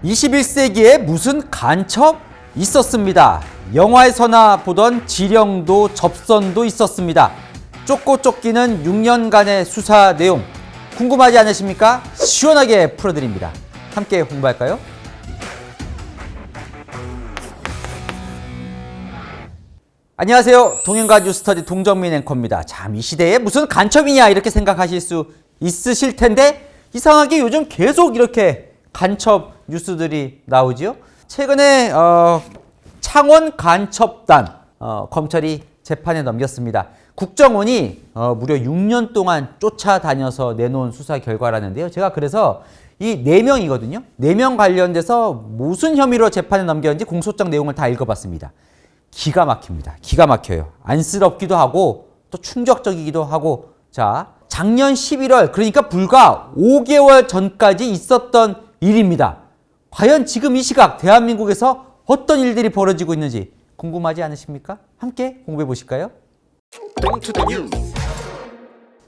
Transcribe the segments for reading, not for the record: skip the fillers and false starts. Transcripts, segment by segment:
21세기에 무슨 간첩 있었습니다. 영화에서나 보던 지령도 접선도 있었습니다. 쫓고 쫓기는 6년간의 수사 내용 궁금하지 않으십니까? 시원하게 풀어드립니다. 함께 공부할까요? 안녕하세요. 동행과 뉴스터디 동정민 앵커입니다. 참, 이 시대에 무슨 간첩이냐 이렇게 생각하실 수 있으실 텐데 이상하게 요즘 계속 이렇게 간첩 뉴스들이 나오지요. 최근에 창원 간첩단 검찰이 재판에 넘겼습니다. 국정원이 무려 6년 동안 쫓아다녀서 내놓은 수사 결과라는데요. 제가 그래서 이 4명이거든요. 4명 관련돼서 무슨 혐의로 재판에 넘겼는지 공소장 내용을 다 읽어봤습니다. 기가 막힙니다. 기가 막혀요. 안쓰럽기도 하고 또 충격적이기도 하고. 자, 작년 11월 그러니까 불과 5개월 전까지 있었던 일입니다. 과연 지금 이 시각 대한민국에서 어떤 일들이 벌어지고 있는지 궁금하지 않으십니까? 함께 공부해 보실까요?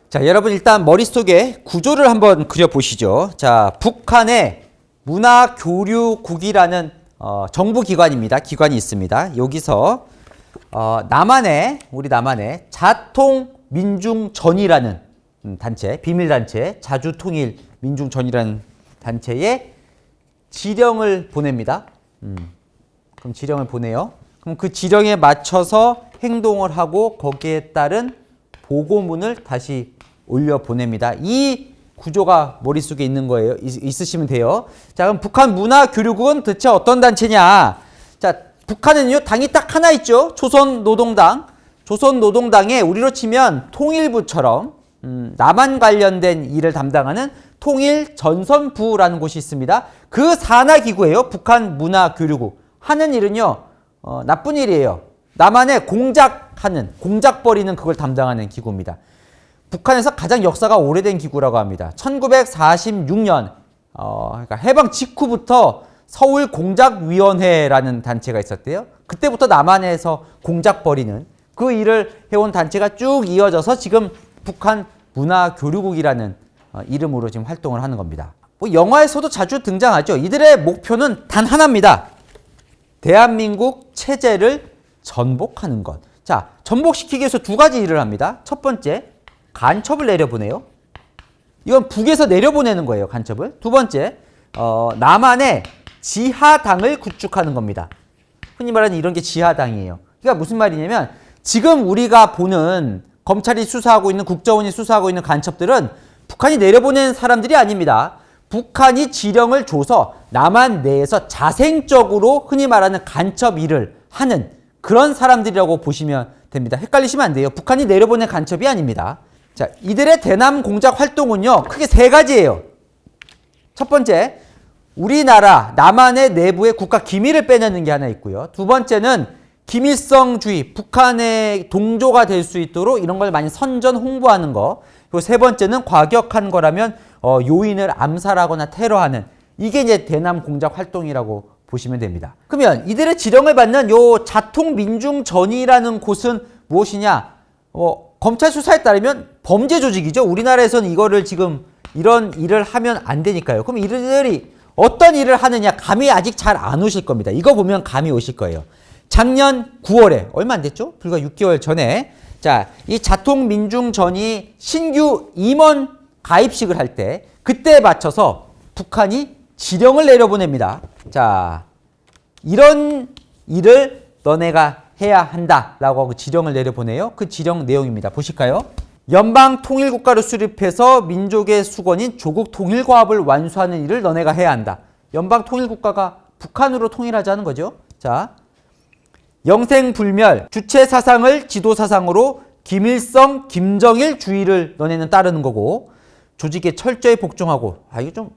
자, 여러분 일단 머릿속에 구조를 한번 그려보시죠. 자, 북한의 문화교류국이라는 정부기관입니다. 기관이 있습니다. 여기서 우리 남한의 자통민중전이라는 단체, 비밀단체, 자주통일민중전이라는 단체에 지령을 보냅니다. 그럼 지령을 보내요. 그럼 그 지령에 맞춰서 행동을 하고 거기에 따른 보고문을 다시 올려보냅니다. 이 구조가 머릿속에 있는 거예요. 있으시면 돼요. 자, 그럼 북한 문화교류국은 대체 어떤 단체냐? 자, 북한은요, 당이 딱 하나 있죠. 조선노동당. 조선노동당에 우리로 치면 통일부처럼 남한 관련된 일을 담당하는 통일전선부라는 곳이 있습니다. 그 산하 기구예요. 북한 문화교류국. 하는 일은요, 나쁜 일이에요. 남한에 공작 벌이는 그걸 담당하는 기구입니다. 북한에서 가장 역사가 오래된 기구라고 합니다. 1946년, 그러니까 해방 직후부터 서울공작위원회라는 단체가 있었대요. 그때부터 남한에서 공작 벌이는 그 일을 해온 단체가 쭉 이어져서 지금 북한 문화교류국이라는 이름으로 지금 활동을 하는 겁니다. 뭐 영화에서도 자주 등장하죠. 이들의 목표는 단 하나입니다. 대한민국 체제를 전복하는 것. 자, 전복시키기 위해서 두 가지 일을 합니다. 첫 번째, 간첩을 내려보내요. 이건 북에서 내려보내는 거예요, 간첩을. 두 번째, 남한의 지하당을 구축하는 겁니다. 흔히 말하는 이런 게 지하당이에요. 그러니까 무슨 말이냐면 지금 우리가 보는 검찰이 수사하고 있는, 국정원이 수사하고 있는 간첩들은 북한이 내려보낸 사람들이 아닙니다. 북한이 지령을 줘서 남한 내에서 자생적으로 흔히 말하는 간첩 일을 하는 그런 사람들이라고 보시면 됩니다. 헷갈리시면 안 돼요. 북한이 내려보낸 간첩이 아닙니다. 자, 이들의 대남 공작 활동은요, 크게 세 가지예요. 첫 번째, 우리나라 남한의 내부의 국가 기밀을 빼내는 게 하나 있고요. 두 번째는 기밀성주의, 북한의 동조가 될 수 있도록 이런 걸 많이 선전 홍보하는 거. 그리고 세 번째는 과격한 거라면 요인을 암살하거나 테러하는, 이게 이제 대남 공작 활동이라고 보시면 됩니다. 그러면 이들의 지령을 받는 요 자통민중전이라는 곳은 무엇이냐? 검찰 수사에 따르면 범죄 조직이죠. 우리나라에서는 이거를 지금 이런 일을 하면 안 되니까요. 그럼 이들이 어떤 일을 하느냐 감이 아직 잘 안 오실 겁니다. 이거 보면 감이 오실 거예요. 작년 9월에 얼마 안 됐죠? 불과 6개월 전에 자, 이 자통민중전이 신규 임원 가입식을 할 때 그때에 맞춰서 북한이 지령을 내려보냅니다. 자, 이런 일을 너네가 해야 한다라고 그 지령을 내려보내요. 그 지령 내용입니다. 보실까요? 연방통일국가로 수립해서 민족의 수건인 조국 통일과업을 완수하는 일을 너네가 해야 한다. 연방통일국가가 북한으로 통일하자는 거죠. 자, 영생불멸, 주체사상을 지도사상으로 김일성, 김정일주의를 너네는 따르는 거고, 조직에 철저히 복종하고, 이게 좀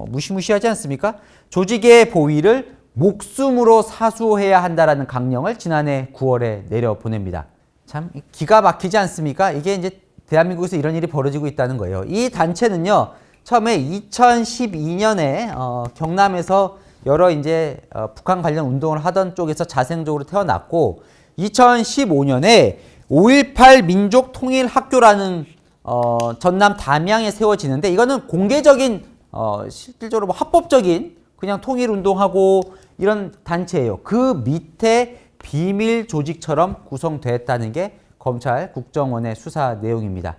무시무시하지 않습니까? 조직의 보위를 목숨으로 사수해야 한다라는 강령을 지난해 9월에 내려보냅니다. 참 기가 막히지 않습니까? 이게 이제 대한민국에서 이런 일이 벌어지고 있다는 거예요. 이 단체는요, 처음에 2012년에 경남에서 여러 이제 북한 관련 운동을 하던 쪽에서 자생적으로 태어났고, 2015년에 5.18 민족통일학교라는 전남 담양에 세워지는데, 이거는 공개적인 실질적으로 합법적인 그냥 통일운동하고 이런 단체예요. 그 밑에 비밀 조직처럼 구성됐다는 게 검찰 국정원의 수사 내용입니다.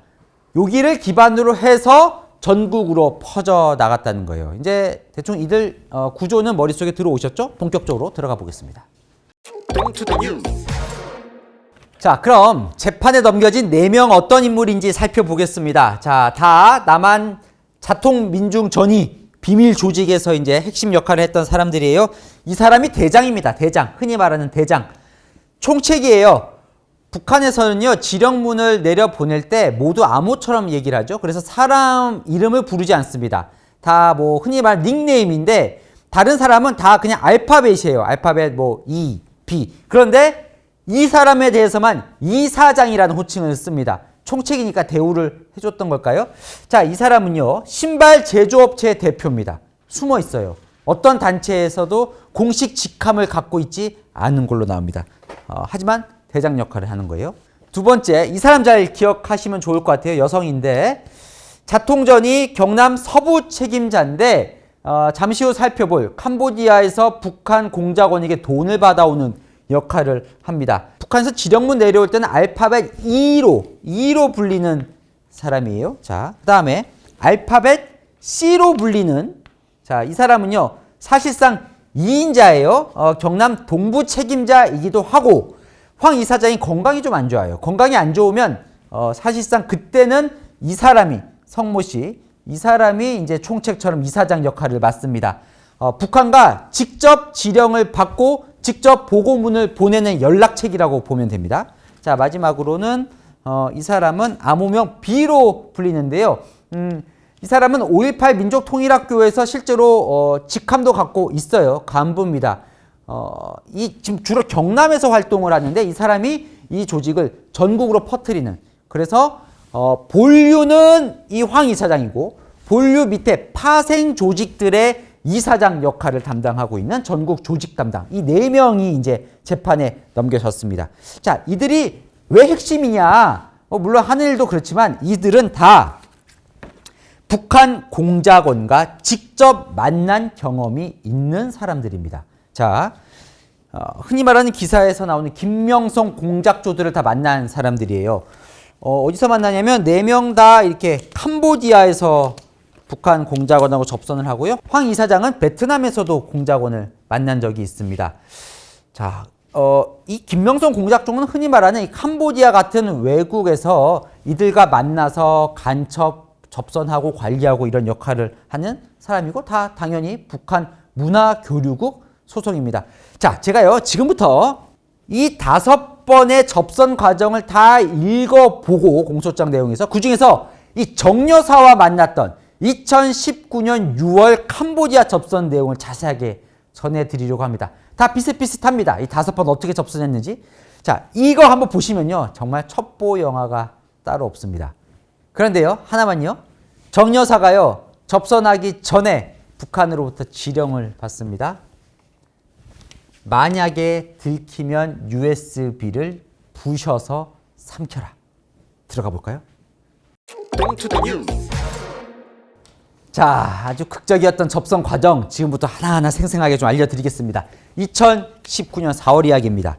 여기를 기반으로 해서 전국으로 퍼져 나갔다는 거예요. 이제 대충 이들 구조는 머릿속에 들어오셨죠? 본격적으로 들어가 보겠습니다. 자, 그럼 재판에 넘겨진 4명 어떤 인물인지 살펴보겠습니다. 자, 다 남한 자통민중전이 비밀 조직에서 이제 핵심 역할을 했던 사람들이에요. 이 사람이 대장입니다. 대장. 흔히 말하는 대장. 총책이에요. 북한에서는요, 지령문을 내려보낼 때 모두 암호처럼 얘기를 하죠. 그래서 사람 이름을 부르지 않습니다. 다 뭐 흔히 말하는 닉네임인데 다른 사람은 다 그냥 알파벳이에요. 알파벳 뭐 E, B. 그런데 이 사람에 대해서만 이사장이라는 호칭을 씁니다. 총책이니까 대우를 해줬던 걸까요? 자, 이 사람은요, 신발 제조업체 대표입니다. 숨어 있어요. 어떤 단체에서도 공식 직함을 갖고 있지 않은 걸로 나옵니다. 하지만 대장 역할을 하는 거예요. 두 번째, 이 사람 잘 기억하시면 좋을 것 같아요. 여성인데 자통전이 경남 서부 책임자인데 잠시 후 살펴볼 캄보디아에서 북한 공작원에게 돈을 받아오는 역할을 합니다. 북한에서 지령문 내려올 때는 알파벳 E로 불리는 사람이에요. 자, 그 다음에 알파벳 C로 불리는, 자, 이 사람은요, 사실상 2인자예요. 경남 동부 책임자이기도 하고, 황 이사장이 건강이 좀 안 좋아요. 건강이 안 좋으면 사실상 그때는 이 사람이, 성모 씨, 이 사람이 이제 총책처럼 이사장 역할을 맡습니다. 북한과 직접 지령을 받고 직접 보고문을 보내는 연락책이라고 보면 됩니다. 자, 마지막으로는 이 사람은 암호명 B로 불리는데요. 이 사람은 5.18 민족통일학교에서 실제로 직함도 갖고 있어요. 간부입니다. 지금 주로 경남에서 활동을 하는데 이 사람이 이 조직을 전국으로 퍼뜨리는, 그래서 본류는 이 황 이사장이고 본류 밑에 파생 조직들의 이사장 역할을 담당하고 있는 전국 조직 담당, 이 4명이 이제 재판에 넘겨졌습니다. 자, 이들이 왜 핵심이냐? 물론 하는 일도 그렇지만 이들은 다 북한 공작원과 직접 만난 경험이 있는 사람들입니다. 자, 흔히 말하는 기사에서 나오는 김명성 공작조들을 다 만난 사람들이에요. 어디서 만나냐면 4명 다 이렇게 캄보디아에서 북한 공작원하고 접선을 하고요. 황 이사장은 베트남에서도 공작원을 만난 적이 있습니다. 자, 이 김명성 공작종은 흔히 말하는 이 캄보디아 같은 외국에서 이들과 만나서 간첩, 접선하고 관리하고 이런 역할을 하는 사람이고, 다 당연히 북한 문화교류국 소속입니다. 자, 제가요, 지금부터 이 5번의 접선 과정을 다 읽어보고 공소장 내용에서 그중에서 이 정 여사와 만났던 2019년 6월 캄보디아 접선 내용을 자세하게 전해드리려고 합니다. 다 비슷비슷합니다. 이 5번 어떻게 접선했는지. 자, 이거 한번 보시면요, 정말 첩보 영화가 따로 없습니다. 그런데요, 하나만요. 정 여사가요, 접선하기 전에 북한으로부터 지령을 받습니다. 만약에 들키면 USB를 부셔서 삼켜라. 들어가 볼까요? 자, 아주 극적이었던 접선 과정 지금부터 하나하나 생생하게 좀 알려드리겠습니다. 2019년 4월 이야기입니다.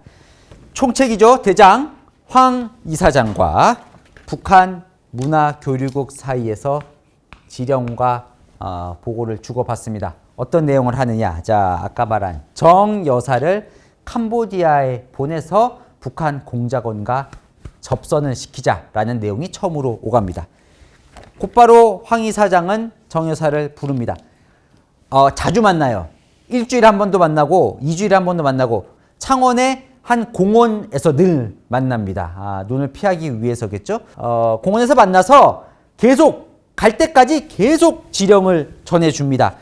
총책이죠. 대장 황 이사장과 북한 문화교류국 사이에서 지령과 보고를 주고받습니다. 어떤 내용을 하느냐. 자, 아까 말한 정 여사를 캄보디아에 보내서 북한 공작원과 접선을 시키자라는 내용이 처음으로 오갑니다. 곧바로 황 이사장은 정 여사를 부릅니다. 자주 만나요. 일주일에 한 번도 만나고 2주일에 한 번도 만나고 창원의 한 공원에서 늘 만납니다. 눈을 피하기 위해서겠죠. 공원에서 만나서 계속 갈 때까지 계속 지령을 전해줍니다.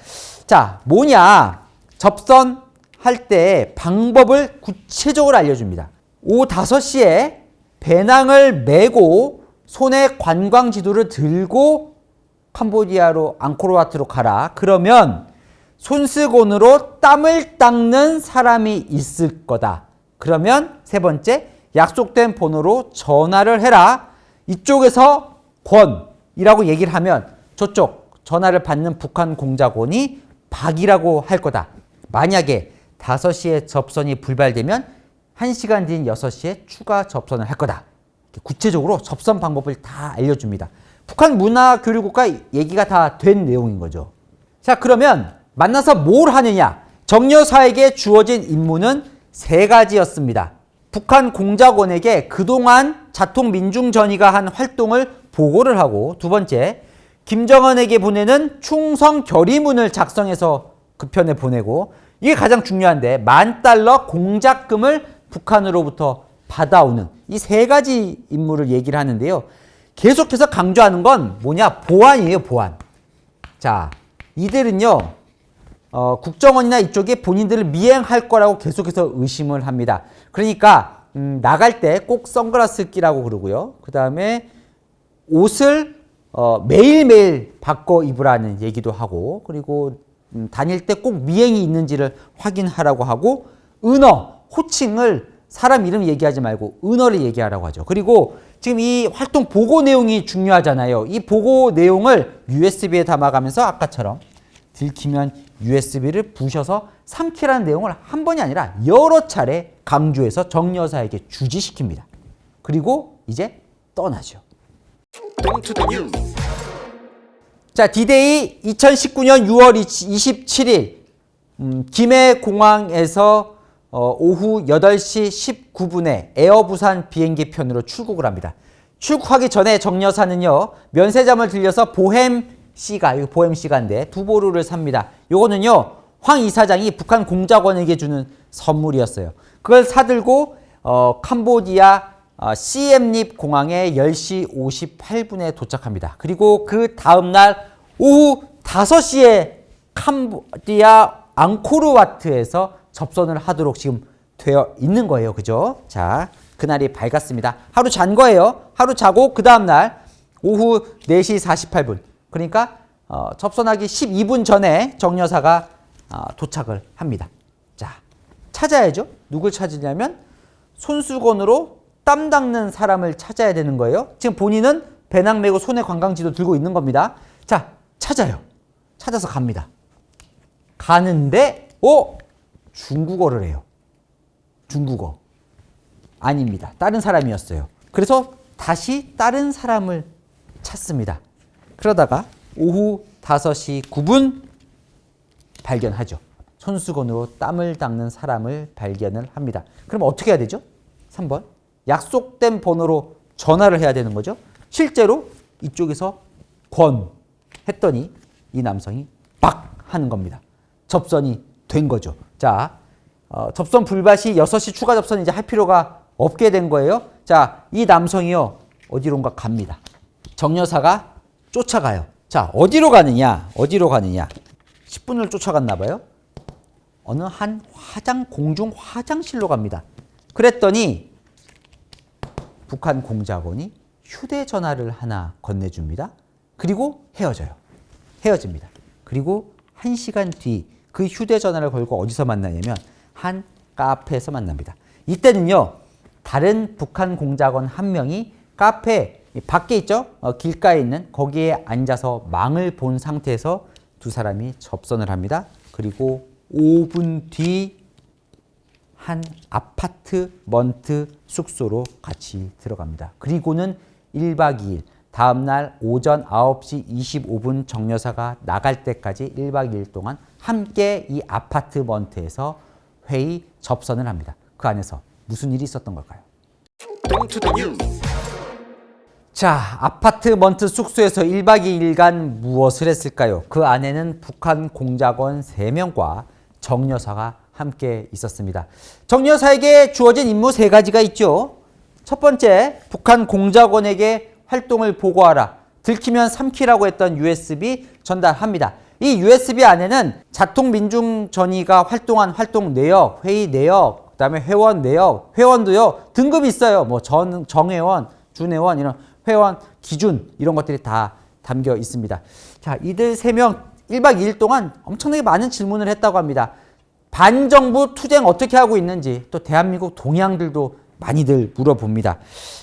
자, 뭐냐. 접선할 때 방법을 구체적으로 알려줍니다. 오후 5시에 배낭을 메고 손에 관광 지도를 들고 캄보디아로 앙코르와트로 가라. 그러면 손수건으로 땀을 닦는 사람이 있을 거다. 그러면 세 번째, 약속된 번호로 전화를 해라. 이쪽에서 권이라고 얘기를 하면 저쪽 전화를 받는 북한 공작원이 박이라고 할 거다. 만약에 5시에 접선이 불발되면 1시간 뒤인 6시에 추가 접선을 할 거다. 구체적으로 접선 방법을 다 알려줍니다. 북한 문화교류국과 얘기가 다 된 내용인 거죠. 자, 그러면 만나서 뭘 하느냐? 정여사에게 주어진 임무는 3가지였습니다. 북한 공작원에게 그동안 자통민중전의가 한 활동을 보고를 하고, 두 번째, 김정은에게 보내는 충성 결의문을 작성해서 그 편에 보내고, 이게 가장 중요한데 $10,000 공작금을 북한으로부터 받아오는 이 3가지 임무를 얘기를 하는데요. 계속해서 강조하는 건 뭐냐? 보안이에요, 보안. 자, 이들은요, 국정원이나 이쪽에 본인들을 미행할 거라고 계속해서 의심을 합니다. 그러니까 나갈 때 꼭 선글라스 끼라고 그러고요. 그 다음에 옷을 매일매일 바꿔 입으라는 얘기도 하고, 그리고 다닐 때 꼭 미행이 있는지를 확인하라고 하고, 은어, 호칭을 사람 이름 얘기하지 말고 은어를 얘기하라고 하죠. 그리고 지금 이 활동 보고 내용이 중요하잖아요. 이 보고 내용을 USB에 담아가면서 아까처럼 들키면 USB를 부셔서 삼키라는 내용을 한 번이 아니라 여러 차례 강조해서 정여사에게 주지시킵니다. 그리고 이제 떠나죠. 자, D-Day 2019년 6월 27일 김해공항에서 오후 8시 19분에 에어부산 비행기 편으로 출국을 합니다. 출국하기 전에 정여사는요, 면세점을 들려서 보햄씨가, 이거 보햄씨가인데 두보루를 삽니다. 요거는요, 황 이사장이 북한 공작원에게 주는 선물이었어요. 그걸 사들고 캄보디아 시엠립 공항에 10시 58분에 도착합니다. 그리고 그 다음날 오후 5시에 캄보디아 앙코르와트에서 접선을 하도록 지금 되어 있는 거예요. 그죠? 자, 그날이 밝았습니다. 하루 잔 거예요. 하루 자고 그 다음날 오후 4시 48분. 그러니까 접선하기 12분 전에 정여사가 도착을 합니다. 자, 찾아야죠. 누굴 찾으냐면 손수건으로 땀 닦는 사람을 찾아야 되는 거예요. 지금 본인은 배낭 메고 손에 관광지도 들고 있는 겁니다. 자, 찾아요. 찾아서 갑니다. 가는데 중국어를 해요. 중국어. 아닙니다. 다른 사람이었어요. 그래서 다시 다른 사람을 찾습니다. 그러다가 오후 5시 9분 발견하죠. 손수건으로 땀을 닦는 사람을 발견을 합니다. 그럼 어떻게 해야 되죠? 3번. 약속된 번호로 전화를 해야 되는 거죠. 실제로 이쪽에서 권 했더니 이 남성이 박 하는 겁니다. 접선이 된 거죠. 자, 접선 불밭이 6시 추가 접선 이제 할 필요가 없게 된 거예요. 자, 이 남성이요, 어디론가 갑니다. 정여사가 쫓아가요. 자, 어디로 가느냐? 10분을 쫓아갔나 봐요. 어느 한 공중 화장실로 갑니다. 그랬더니 북한 공작원이 휴대전화를 하나 건네줍니다. 그리고 헤어집니다. 그리고 1시간 뒤 그 휴대전화를 걸고 어디서 만나냐면 한 카페에서 만납니다. 이때는요, 다른 북한 공작원 한 명이 카페 밖에 있죠? 길가에 있는 거기에 앉아서 망을 본 상태에서 두 사람이 접선을 합니다. 그리고 5분 뒤 한 아파트먼트 숙소로 같이 들어갑니다. 그리고는 1박 2일, 다음날 오전 9시 25분 정여사가 나갈 때까지 1박 2일 동안 함께 이 아파트먼트에서 회의 접선을 합니다. 그 안에서 무슨 일이 있었던 걸까요? 자, 아파트먼트 숙소에서 1박 2일간 무엇을 했을까요? 그 안에는 북한 공작원 3명과 정여사가 함께 있었습니다. 정여사에게 주어진 임무 3가지가 있죠. 첫 번째, 북한 공작원에게 활동을 보고하라. 들키면 삼키라고 했던 USB 전달합니다. 이 USB 안에는 자통민중전의가 활동한 활동 내역, 회의 내역, 그다음에 회원 내역, 회원도요, 등급이 있어요. 뭐 정회원, 준회원 이런 회원 기준 이런 것들이 다 담겨 있습니다. 자, 이들 3명 1박 2일 동안 엄청나게 많은 질문을 했다고 합니다. 반정부 투쟁 어떻게 하고 있는지, 또 대한민국 동향들도 많이들 물어봅니다.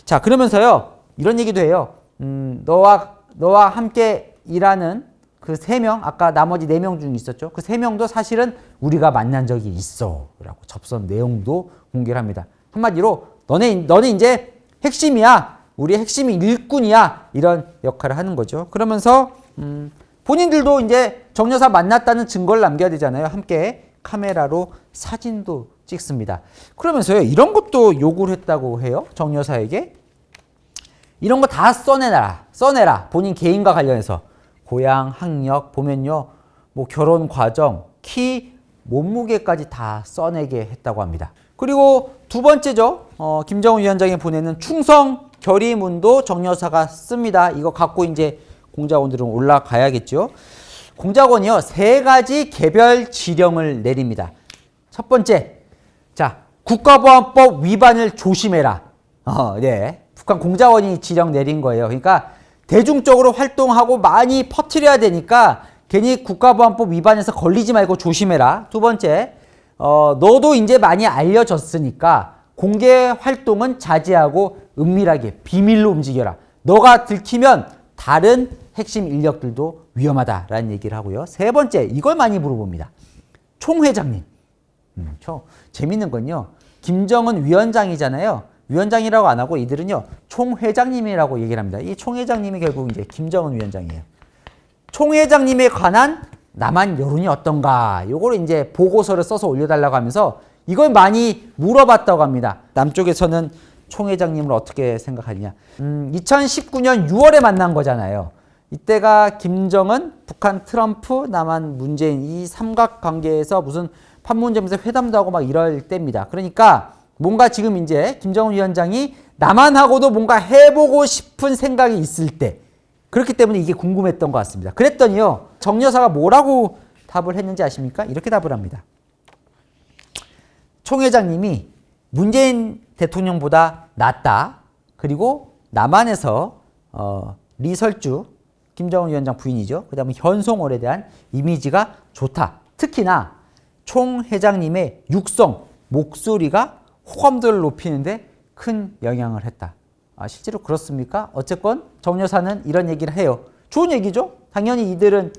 자, 그러면서요, 이런 얘기도 해요. 너와 함께 일하는 그 3명, 아까 나머지 4명 중에 있었죠. 그 3명도 사실은 우리가 만난 적이 있어 라고 접선 내용도 공개를 합니다. 한마디로 너는 이제 핵심이야. 우리 핵심이 일꾼이야. 이런 역할을 하는 거죠. 그러면서 본인들도 이제 정 여사 만났다는 증거를 남겨야 되잖아요. 함께 카메라로 사진도 찍습니다. 그러면서요, 이런 것도 요구를 했다고 해요. 정 여사에게. 이런 거 다 써내라. 본인 개인과 관련해서. 고향, 학력, 보면요. 뭐 결혼 과정, 키, 몸무게까지 다 써내게 했다고 합니다. 그리고 두 번째죠. 김정은 위원장이 보내는 충성 결의문도 정 여사가 씁니다. 이거 갖고 이제 공작원들은 올라가야겠죠. 공작원이요, 3가지 개별 지령을 내립니다. 첫 번째, 자, 국가보안법 위반을 조심해라. 네. 북한 공작원이 지령 내린 거예요. 그러니까 대중적으로 활동하고 많이 퍼뜨려야 되니까 괜히 국가보안법 위반해서 걸리지 말고 조심해라. 두 번째, 너도 이제 많이 알려졌으니까 공개 활동은 자제하고 은밀하게 비밀로 움직여라. 너가 들키면 다른 핵심 인력들도 위험하다라는 얘기를 하고요. 세 번째, 이걸 많이 물어봅니다. 총 회장님. 재밌는 건요, 김정은 위원장이잖아요. 위원장이라고 안 하고 이들은요, 총 회장님이라고 얘기를 합니다. 이 총 회장님이 결국 이제 김정은 위원장이에요. 총 회장님에 관한 남한 여론이 어떤가? 요거를 이제 보고서를 써서 올려달라고 하면서 이걸 많이 물어봤다고 합니다. 남쪽에서는 총 회장님을 어떻게 생각하느냐. 2019년 6월에 만난 거잖아요. 이때가 김정은, 북한 트럼프, 남한 문재인 이 삼각관계에서 무슨 판문점에서 회담도 하고 막 이럴 때입니다. 그러니까 뭔가 지금 이제 김정은 위원장이 남한하고도 뭔가 해보고 싶은 생각이 있을 때, 그렇기 때문에 이게 궁금했던 것 같습니다. 그랬더니요, 정 여사가 뭐라고 답을 했는지 아십니까? 이렇게 답을 합니다. 총 회장님이 문재인 대통령보다 낫다. 그리고 남한에서 리설주, 김정은 위원장 부인이죠. 그 다음에 현송월에 대한 이미지가 좋다. 특히나 총 회장님의 육성, 목소리가 호감도를 높이는데 큰 영향을 했다. 실제로 그렇습니까? 어쨌건 정 여사는 이런 얘기를 해요. 좋은 얘기죠? 당연히 이들은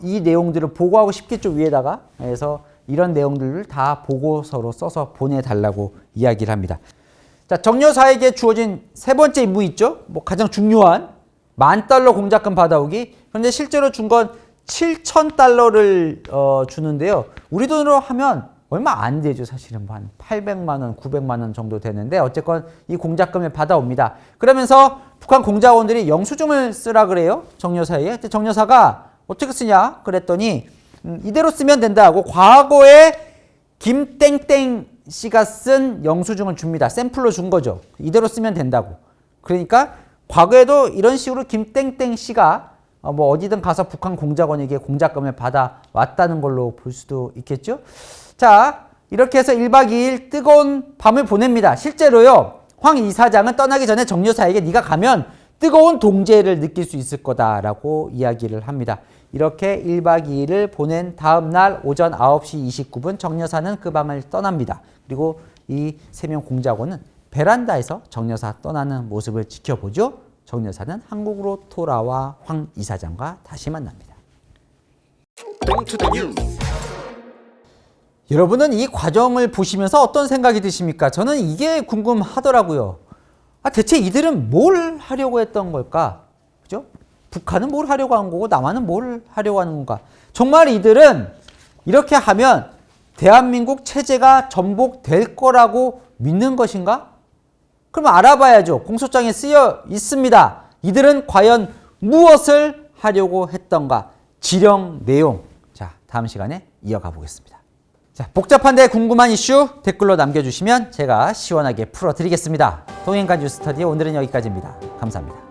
이 내용들을 보고하고 싶겠죠, 위에다가. 그래서 이런 내용들을 다 보고서로 써서 보내달라고 이야기를 합니다. 자, 정 여사에게 주어진 세 번째 임무 있죠? 뭐 가장 중요한 $10,000 공작금 받아오기. 그런데 실제로 준 건 $7,000를 주는데요. 우리 돈으로 하면 얼마 안 되죠. 사실은 한 800만 원, 900만 원 정도 되는데 어쨌건 이 공작금을 받아옵니다. 그러면서 북한 공작원들이 영수증을 쓰라 그래요. 정 여사에게. 정 여사가 어떻게 쓰냐 그랬더니 이대로 쓰면 된다 하고 과거에 김땡땡 씨가 쓴 영수증을 줍니다. 샘플로 준 거죠. 이대로 쓰면 된다고. 그러니까 과거에도 이런 식으로 김땡땡 씨가 뭐 어디든 가서 북한 공작원에게 공작금을 받아왔다는 걸로 볼 수도 있겠죠. 자, 이렇게 해서 1박 2일 뜨거운 밤을 보냅니다. 실제로요, 황 이사장은 떠나기 전에 정 여사에게 네가 가면 뜨거운 동지애를 느낄 수 있을 거다라고 이야기를 합니다. 이렇게 1박 2일을 보낸 다음 날 오전 9시 29분 정 여사는 그 방을 떠납니다. 그리고 이 3명 공작원은 베란다에서 정 여사 떠나는 모습을 지켜보죠. 정 여사는 한국으로 돌아와 황 이사장과 다시 만납니다. 여러분은 이 과정을 보시면서 어떤 생각이 드십니까? 저는 이게 궁금하더라고요. 대체 이들은 뭘 하려고 했던 걸까? 그죠? 북한은 뭘 하려고 한 거고 남한은 뭘 하려고 하는 건가? 정말 이들은 이렇게 하면 대한민국 체제가 전복될 거라고 믿는 것인가? 그러면 알아봐야죠. 공소장에 쓰여 있습니다. 이들은 과연 무엇을 하려고 했던가? 지령 내용. 자, 다음 시간에 이어가 보겠습니다. 자, 복잡한데 궁금한 이슈 댓글로 남겨주시면 제가 시원하게 풀어드리겠습니다. 동행간 뉴스터디 오늘은 여기까지입니다. 감사합니다.